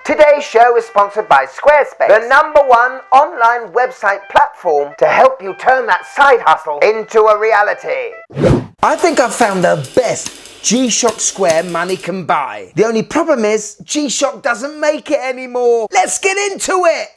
Today's show is sponsored by Squarespace, the #1 online website platform to help you turn that side hustle into a reality. I think I've found the best G-Shock Square money can buy. The only problem is G-Shock doesn't make it anymore. Let's get into it.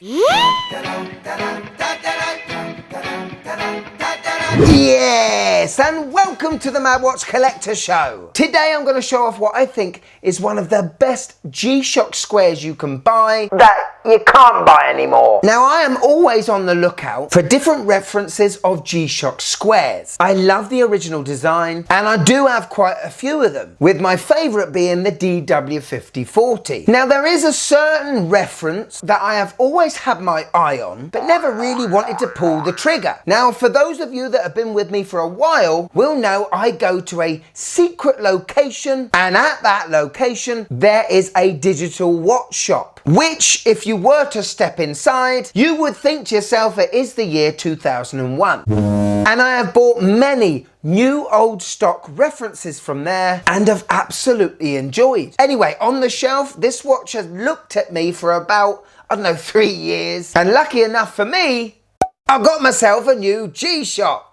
Yes, and welcome to the Mad Watch Collector Show. Today I'm going to show off what I think is one of the best G-Shock squares you can buy that you can't buy anymore. Now, I am always on the lookout for different references of G-Shock squares. I love the original design, and I do have quite a few of them, with my favourite being the DW5040. Now, there is a certain reference that I have always had my eye on, but never really wanted to pull the trigger. Now, for those of you that have been with me for a while will know I go to a secret location, and at that location there is a digital watch shop, which if you were to step inside you would think to yourself it is the year 2001. And I have bought many new old stock references from there and have absolutely enjoyed. Anyway, on the shelf this watch has looked at me for about, I don't know, 3 years, and lucky enough for me I got myself a new G-Shock.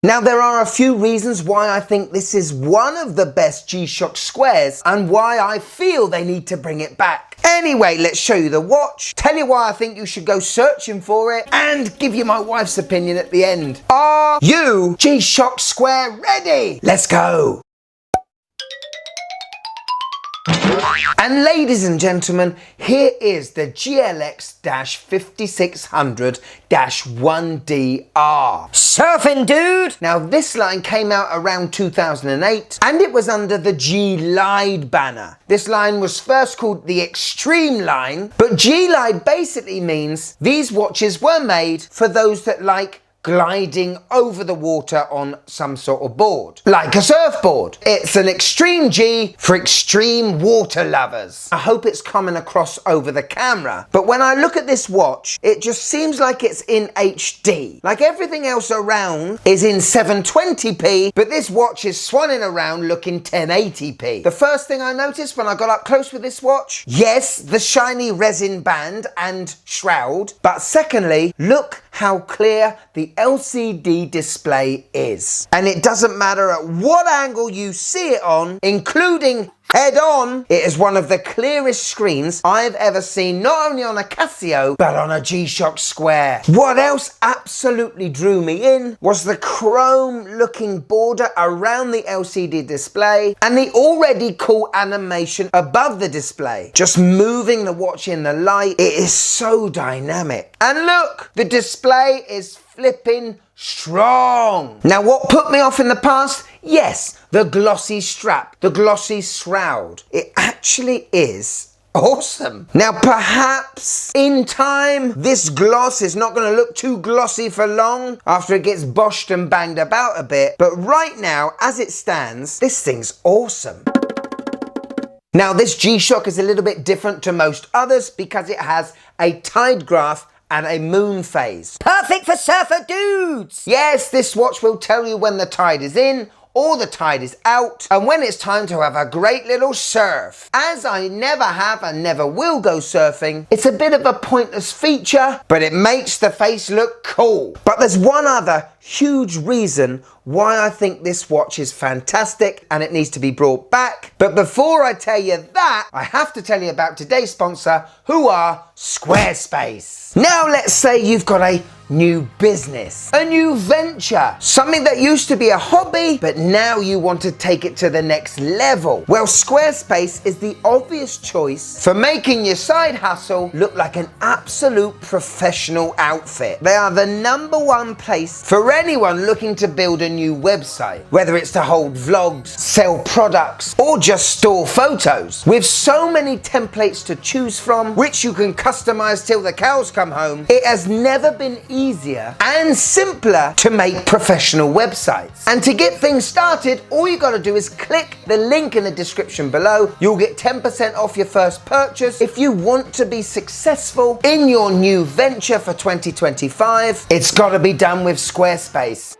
Now, there are a few reasons why I think this is one of the best G-Shock squares and why I feel they need to bring it back. Anyway, let's show you the watch, tell you why I think you should go searching for it, and give you my wife's opinion at the end. Are you G-Shock square ready? Let's go. And ladies and gentlemen, here is the GLX-5600-1DR. Surfing dude! Now this line came out around 2008 and it was under the G-Lide banner. This line was first called the Extreme line, but G-Lide basically means these watches were made for those that like gliding over the water on some sort of board, like a surfboard. It's an extreme G for extreme water lovers. I hope it's coming across over the camera, but when I look at this watch it just seems like it's in HD. Like everything else around is in 720p, but this watch is swanning around looking 1080p. The first thing I noticed when I got up close with this watch, yes, the shiny resin band and shroud, but secondly, look how clear the LCD display is. And it doesn't matter at what angle you see it on, including head on, it is one of the clearest screens I've ever seen, not only on a Casio, but on a G-Shock square. What else absolutely drew me in was the chrome looking border around the LCD display and the already cool animation above the display. Just moving the watch in the light, it is so dynamic. And look, the display is flipping strong. Now, what put me off in the past? Yes, the glossy strap, the glossy shroud. It actually is awesome. Now, perhaps in time, this gloss is not going to look too glossy for long after it gets boshed and banged about a bit. But right now, as it stands, this thing's awesome. Now, this G-Shock is a little bit different to most others because it has a tide graph and a moon phase. Perfect for surfer dudes! Yes, this watch will tell you when the tide is in or the tide is out and when it's time to have a great little surf. As I never have and never will go surfing, it's a bit of a pointless feature, but it makes the face look cool. But there's one other huge reason why I think this watch is fantastic and it needs to be brought back. But before I tell you that, I have to tell you about today's sponsor, who are Squarespace. Now let's say you've got a new business, a new venture, something that used to be a hobby, but now you want to take it to the next level. Well, Squarespace is the obvious choice for making your side hustle look like an absolute professional outfit. They are the #1 place for anyone looking to build a new website, whether it's to hold vlogs, sell products, or just store photos. With so many templates to choose from, which you can customize till the cows come home, it has never been easier and simpler to make professional websites. And to get things started, all you got to do is click the link in the description below. You'll get 10% off your first purchase. If you want to be successful in your new venture for 2025, it's got to be done with Squarespace.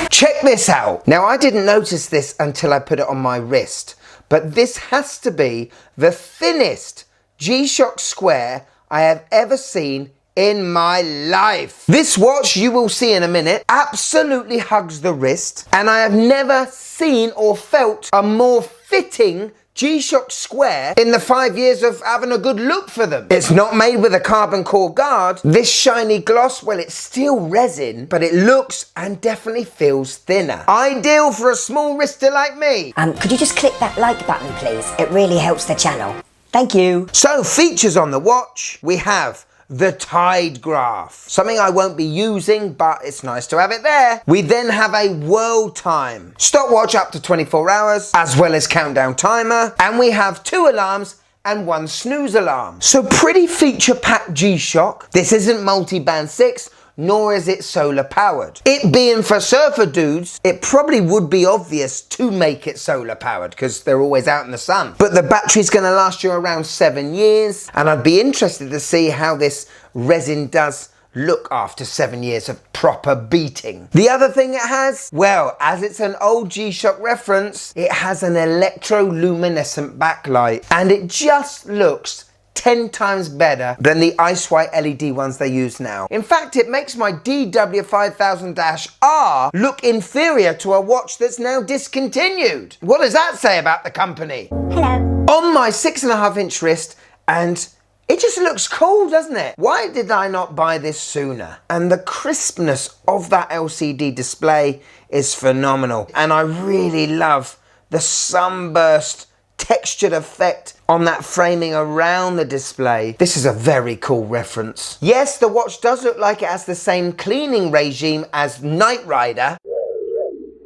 Check this out. Now, I didn't notice this until I put it on my wrist, but this has to be the thinnest G-Shock square I have ever seen in my life. This watch, you will see in a minute, absolutely hugs the wrist, and I have never seen or felt a more fitting G-Shock square in the 5 years of having a good look for them. It's not made with a carbon core guard. This shiny gloss, well, it's still resin, but it looks and definitely feels thinner. Ideal for a small wrister like me. Could you just click that like button, please? It really helps the channel. Thank you. So, features on the watch, we have the tide graph, something I won't be using, but it's nice to have it there. We then have a world time, stopwatch up to 24 hours, as well as countdown timer, and we have 2 alarms and 1 snooze alarm. So pretty feature-packed G-Shock. This isn't multi-band 6, nor is it solar powered. It being for surfer dudes, it probably would be obvious to make it solar powered because they're always out in the sun. But the battery's gonna last you around 7 years, and I'd be interested to see how this resin does look after 7 years of proper beating. The other thing it has, well, as it's an old G-Shock reference, it has an electroluminescent backlight, and it just looks 10 times better than the ice white LED ones they use now. In fact, it makes my DW5000-R look inferior to a watch that's now discontinued. What does that say about the company? Hello. On my 6.5-inch wrist, and it just looks cool, doesn't it? Why did I not buy this sooner? And the crispness of that LCD display is phenomenal. And I really love the sunburst textured effect on that framing around the display. This is a very cool reference. Yes, the watch does look like it has the same cleaning regime as Knight Rider,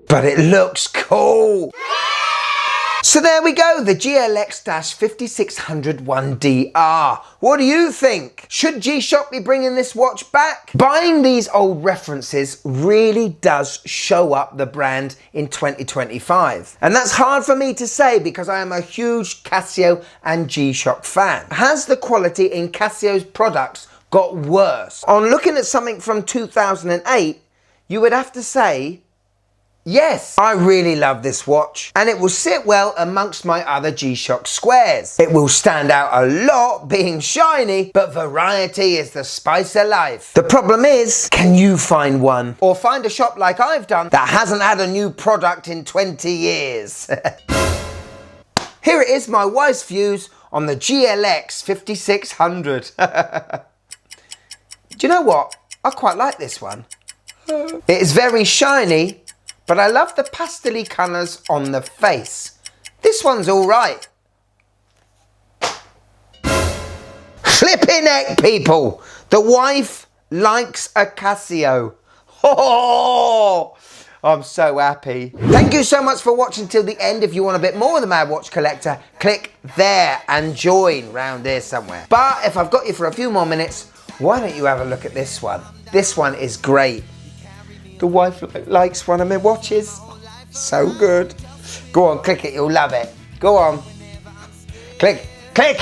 but it looks cool. So there we go, the GLX-5600 1DR. What do you think? Should G-Shock be bringing this watch back? Buying these old references really does show up the brand in 2025. And that's hard for me to say because I am a huge Casio and G-Shock fan. Has the quality in Casio's products got worse? On looking at something from 2008, you would have to say, yes, I really love this watch, and it will sit well amongst my other G-Shock squares. It will stand out a lot being shiny, but variety is the spice of life. The problem is, can you find one? Or find a shop like I've done that hasn't had a new product in 20 years. Here it is, my wife's views on the GLX-5600. Do you know what? I quite like this one. It is very shiny, but I love the pastel-y colours on the face. This one's all right. Flipping heck, people! The wife likes a Casio. Oh, I'm so happy. Thank you so much for watching till the end. If you want a bit more of the Mad Watch Collector, click there and join round here somewhere. But if I've got you for a few more minutes, why don't you have a look at this one? This one is great. The wife likes one of my watches. So good. Go on, click it, you'll love it. Go on. Click it!